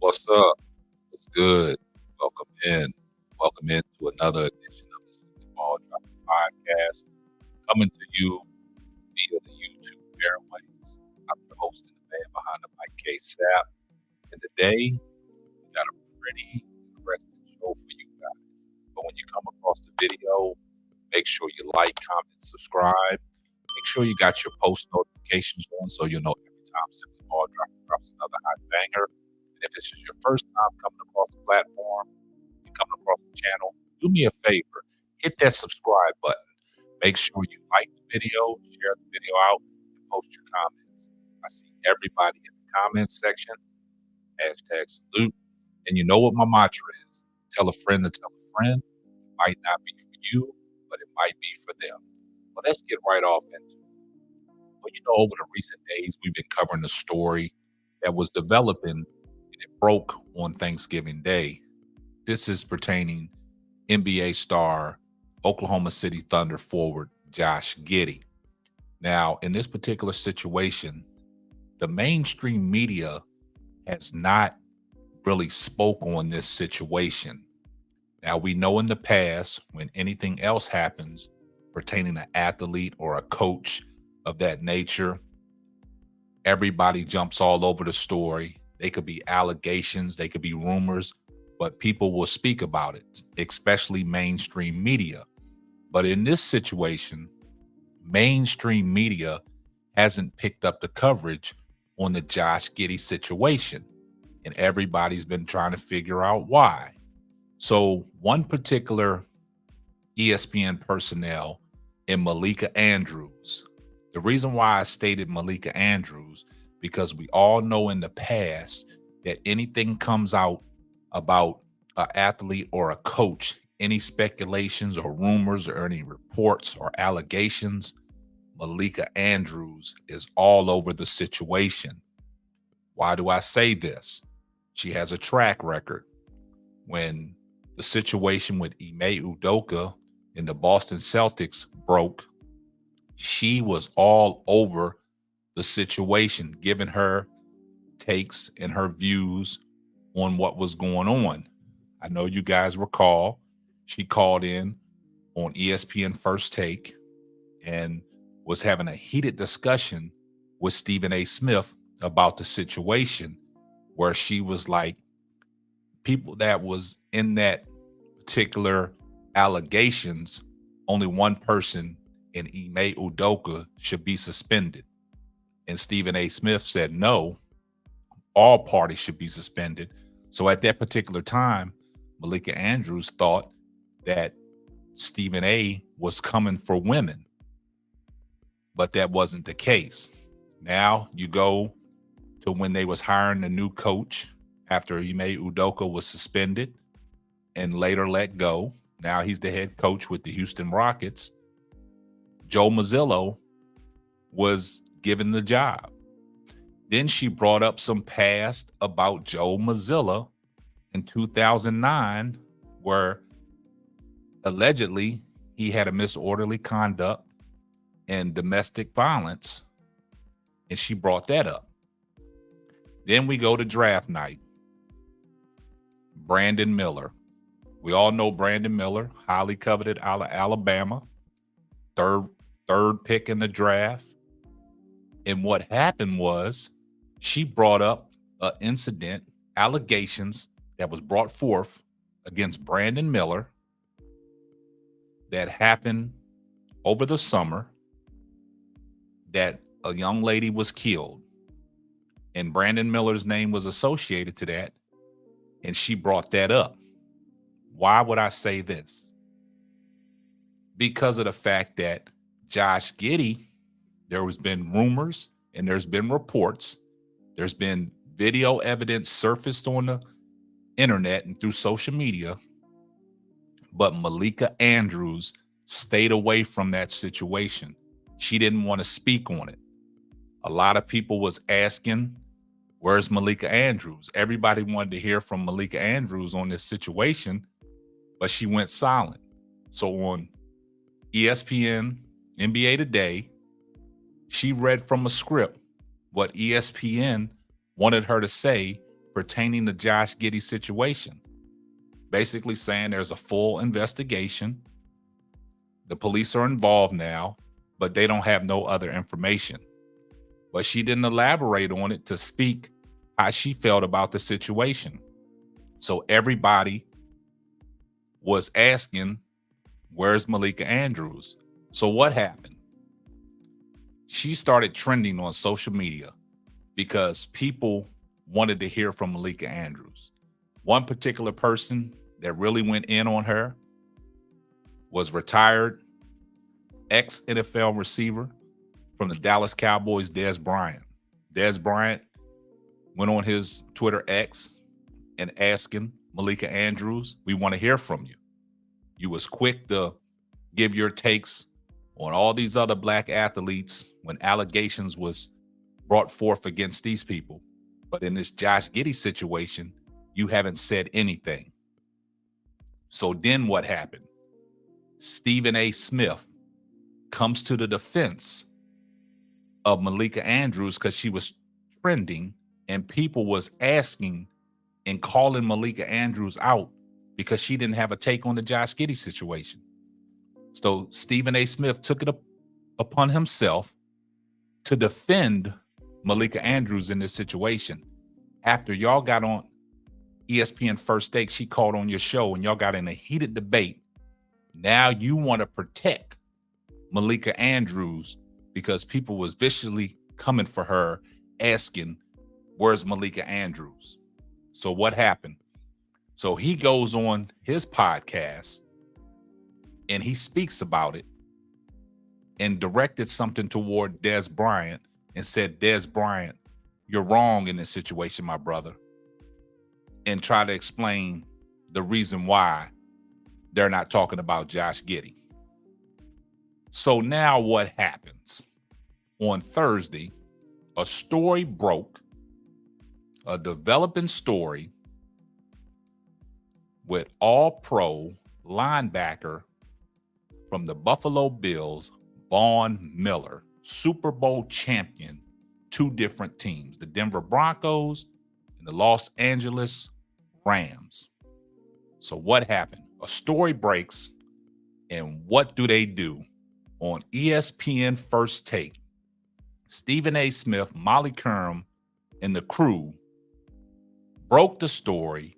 What's up? What's good? Welcome in. Welcome into another edition of the Simply Ball Dropping Podcast, coming to you via the YouTube airways. I'm your host and the man behind the mic, K Sap. And today, we got a pretty interesting show for you guys. But when you come across the video, make sure you like, comment, subscribe. Make sure you got your post notifications on so you'll know every time Simply Ball drops another hot banger. And if this is your first time coming across the platform, and coming across the channel, do me a favor, hit that subscribe button. Make sure you like the video, share the video out, and post your comments. I see everybody in the comments section. Hashtag salute. And you know what my mantra is. Tell a friend to tell a friend. It might not be for you, but it might be for them. But let's get right off into it. Well, over the recent days, we've been covering a story that was developing and it broke on Thanksgiving Day. This is pertaining NBA star, Oklahoma City Thunder forward Josh Giddy. Now, in this particular situation, the mainstream media has not really spoke on this situation. Now, we know in the past when anything else happens pertaining to an athlete or a coach of that nature, everybody jumps all over the story. They could be allegations, they could be rumors, but people will speak about it, especially mainstream media. But in this situation, mainstream media hasn't picked up the coverage on the Josh Giddy situation, and everybody's been trying to figure out why. So one particular ESPN personnel in Malika Andrews. The reason why I stated Malika Andrews, because we all know in the past that anything comes out about an athlete or a coach, any speculations or rumors or any reports or allegations, Malika Andrews is all over the situation. Why do I say this? She has a track record. When the situation with Ime Udoka and the Boston Celtics broke, she was all over the situation, giving her takes and her views on what was going on. I know you guys recall she called in on ESPN First Take and was having a heated discussion with Stephen A. Smith about the situation, where she was like, people that was in that particular allegations, only one person in Ime Udoka should be suspended. And Stephen A. Smith said, no, all parties should be suspended. So at that particular time, Malika Andrews thought that Stephen A. was coming for women, but that wasn't the case. Now you go to when they was hiring a new coach after Ime Udoka was suspended and later let go. Now he's the head coach with the Houston Rockets. Joe Mazzillo was given the job. Then she brought up some past about Joe Mazzillo in 2009, where allegedly he had a disorderly conduct and domestic violence, and she brought that up. Then we go to draft night. Brandon Miller. We all know Brandon Miller, highly coveted out of Alabama, third pick in the draft. And what happened was she brought up an incident, allegations that was brought forth against Brandon Miller that happened over the summer, that a young lady was killed. And Brandon Miller's name was associated to that. And she brought that up. Why would I say this? Because of the fact that Josh Giddy, there has been rumors and there's been reports. There's been video evidence surfaced on the internet and through social media. But Malika Andrews stayed away from that situation. She didn't want to speak on it. A lot of people was asking, where's Malika Andrews? Everybody wanted to hear from Malika Andrews on this situation, but she went silent. So on ESPN, NBA Today, she read from a script what ESPN wanted her to say pertaining to Josh Giddy situation, basically saying there's a full investigation. The police are involved now, but they don't have no other information. But she didn't elaborate on it to speak how she felt about the situation. So everybody was asking, where's Malika Andrews? So what happened? She started trending on social media because people wanted to hear from Malika Andrews. One particular person that really went in on her was retired ex-NFL receiver from the Dallas Cowboys, Dez Bryant. Dez Bryant went on his Twitter X and asking Malika Andrews, we want to hear from you. You was quick to give your takes on all these other black athletes when allegations was brought forth against these people. But in this Josh Giddy situation, you haven't said anything. So then what happened? Stephen A. Smith comes to the defense of Malika Andrews because she was trending and people was asking and calling Malika Andrews out because she didn't have a take on the Josh Giddy situation. So Stephen A. Smith took it upon himself to defend Malika Andrews in this situation. After y'all got on ESPN First Take, she called on your show and y'all got in a heated debate. Now you want to protect Malika Andrews because people was viciously coming for her asking, where's Malika Andrews? So what happened? So he goes on his podcast and he speaks about it and directed something toward Dez Bryant and said, Dez Bryant, you're wrong in this situation, my brother. And try to explain the reason why they're not talking about Josh Giddy. So now what happens? On Thursday, a story broke, a developing story with all-pro linebacker from the Buffalo Bills, Von Miller, Super Bowl champion, two different teams, the Denver Broncos and the Los Angeles Rams. So what happened? A story breaks, and what do? On ESPN First Take, Stephen A. Smith, Molly Curran, and the crew broke the story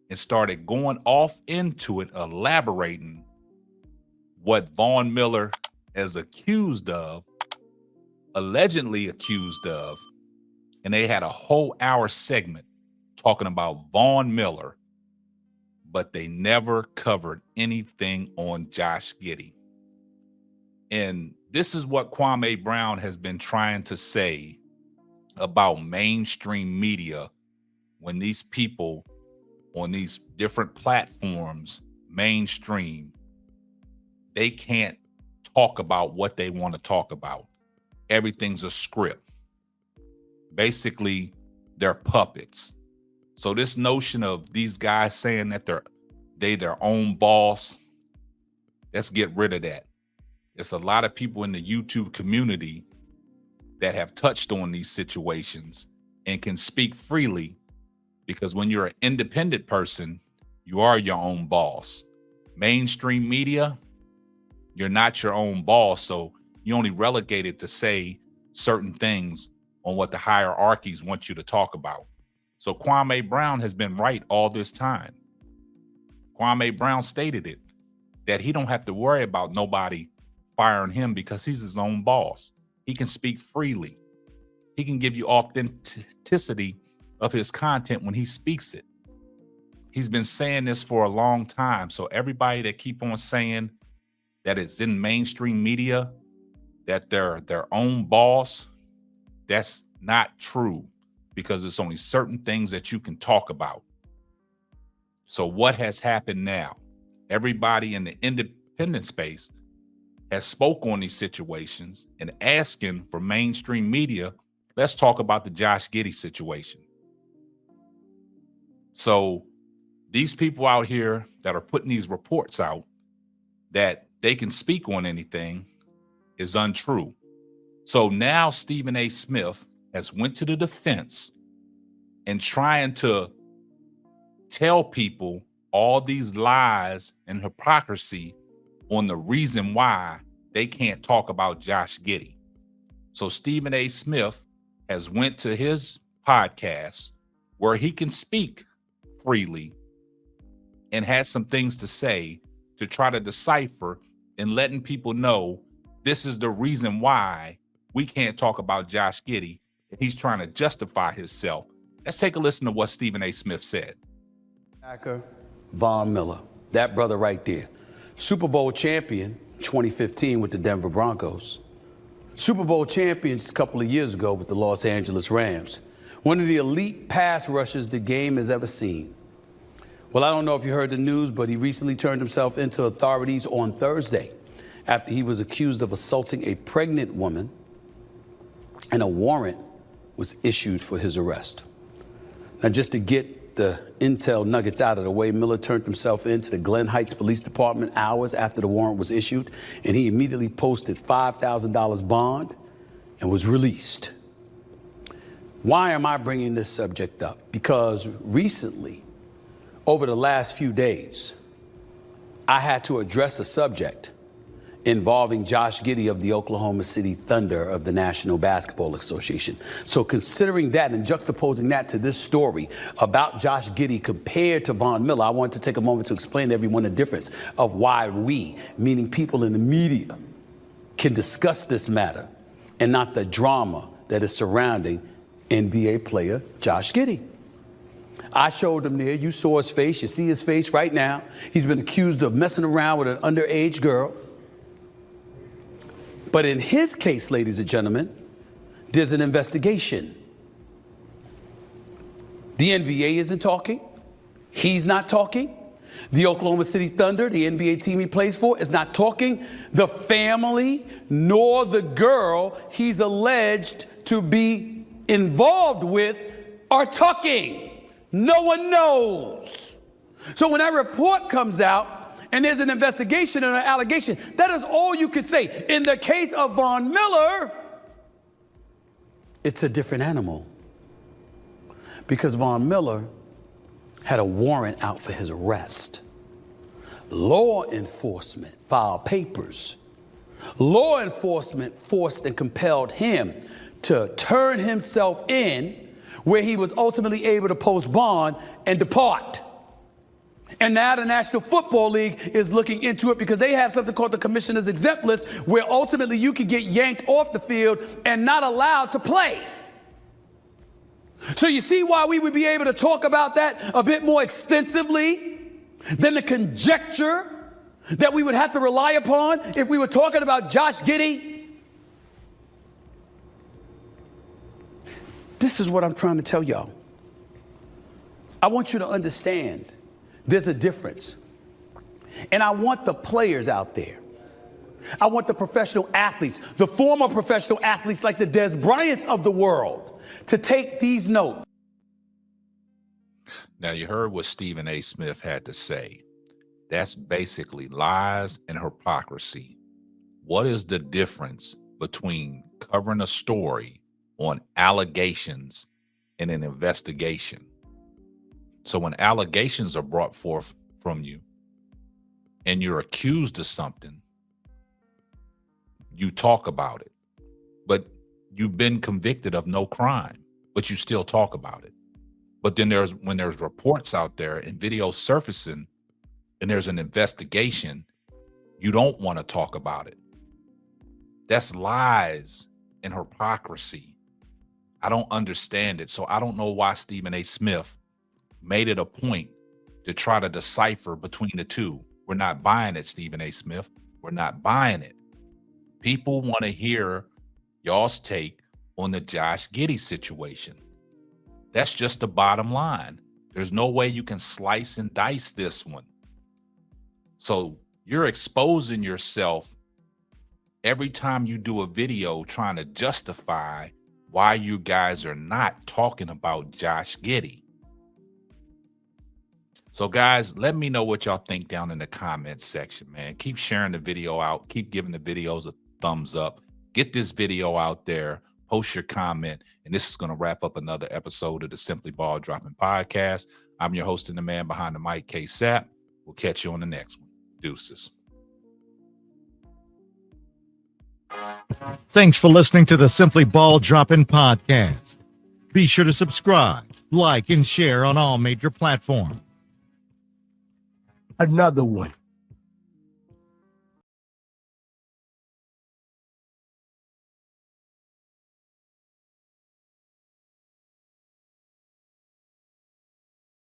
and started going off into it, elaborating what Von Miller is allegedly accused of. And they had a whole hour segment talking about Von Miller, but they never covered anything on Josh Giddy. And this is what Kwame Brown has been trying to say about mainstream media when these people on these different platforms, mainstream, they can't talk about what they want to talk about. Everything's a script. Basically, they're puppets. So this notion of these guys saying that they their own boss, let's get rid of that. It's a lot of people in the YouTube community that have touched on these situations and can speak freely, because when you're an independent person, you are your own boss. Mainstream media, you're not your own boss, so you're only relegated to say certain things on what the hierarchies want you to talk about. So Kwame Brown has been right all this time. Kwame Brown stated it, that he don't have to worry about nobody firing him because he's his own boss. He can speak freely. He can give you authenticity of his content when he speaks it. He's been saying this for a long time. So everybody that keep on saying that it's in mainstream media, that they're their own boss, that's not true, because it's only certain things that you can talk about. So what has happened now? Everybody in the independent space has spoke on these situations and asking for mainstream media, let's talk about the Josh Giddy situation. So these people out here that are putting these reports out that they can speak on anything is untrue. So now Stephen A. Smith has went to the defense and trying to tell people all these lies and hypocrisy on the reason why they can't talk about Josh Giddy. So Stephen A. Smith has went to his podcast where he can speak freely and has some things to say to try to decipher and letting people know this is the reason why we can't talk about Josh Giddy, and he's trying to justify himself. Let's take a listen to what Stephen A. Smith said. Von Miller, that brother right there, Super Bowl champion 2015 with the Denver Broncos, Super Bowl champions a couple of years ago with the Los Angeles Rams, one of the elite pass rushers the game has ever seen. Well, I don't know if you heard the news, but he recently turned himself into authorities on Thursday after he was accused of assaulting a pregnant woman, and a warrant was issued for his arrest. Now, just to get the intel nuggets out of the way, Miller turned himself into the Glen Heights Police Department hours after the warrant was issued, and he immediately posted $5,000 bond and was released. Why am I bringing this subject up? Because recently, over the last few days, I had to address a subject involving Josh Giddy of the Oklahoma City Thunder of the National Basketball Association. So considering that and juxtaposing that to this story about Josh Giddy compared to Von Miller, I want to take a moment to explain to everyone the difference of why we, meaning people in the media, can discuss this matter and not the drama that is surrounding NBA player Josh Giddy. I showed him there. You saw his face. You see his face right now. He's been accused of messing around with an underage girl. But in his case, ladies and gentlemen, there's an investigation. The NBA isn't talking. He's not talking. The Oklahoma City Thunder, the NBA team he plays for, is not talking. The family nor the girl he's alleged to be involved with are talking. No one knows. So when that report comes out, and there's an investigation and an allegation, that is all you could say. In the case of Von Miller, it's a different animal. Because Von Miller had a warrant out for his arrest. Law enforcement filed papers. Law enforcement forced and compelled him to turn himself in, where he was ultimately able to post bond and depart. And now the National Football League is looking into it because they have something called the Commissioner's Exempt List, where ultimately you can get yanked off the field and not allowed to play. So you see why we would be able to talk about that a bit more extensively than the conjecture that we would have to rely upon if we were talking about Josh Giddy. This is what I'm trying to tell y'all. I want you to understand there's a difference. And I want the players out there. I want the professional athletes, the former professional athletes like the Des Bryants of the world, to take these notes. Now, you heard what Stephen A. Smith had to say. That's basically lies and hypocrisy. What is the difference between covering a story on allegations and an investigation? So when allegations are brought forth from you and you're accused of something, you talk about it. But you've been convicted of no crime, but you still talk about it. But then when there's reports out there and videos surfacing and there's an investigation, you don't want to talk about it. That's lies and hypocrisy. I don't understand it. So I don't know why Stephen A. Smith made it a point to try to decipher between the two. We're not buying it, Stephen A. Smith. We're not buying it. People want to hear y'all's take on the Josh Giddy situation. That's just the bottom line. There's no way you can slice and dice this one. So you're exposing yourself every time you do a video trying to justify why you guys are not talking about Josh Giddy. So guys, let me know what y'all think down in the comments section, man. Keep sharing the video out. Keep giving the videos a thumbs up. Get this video out there. post your comment. And this is going to wrap up another episode of the Simply Ball Dropping Podcast. I'm your host and the man behind the mic, K Sapp. We'll catch you on the next one. Deuces. Thanks for listening to the Simply Ball Dropping Podcast. Be sure to subscribe, like, and share on all major platforms. Another one.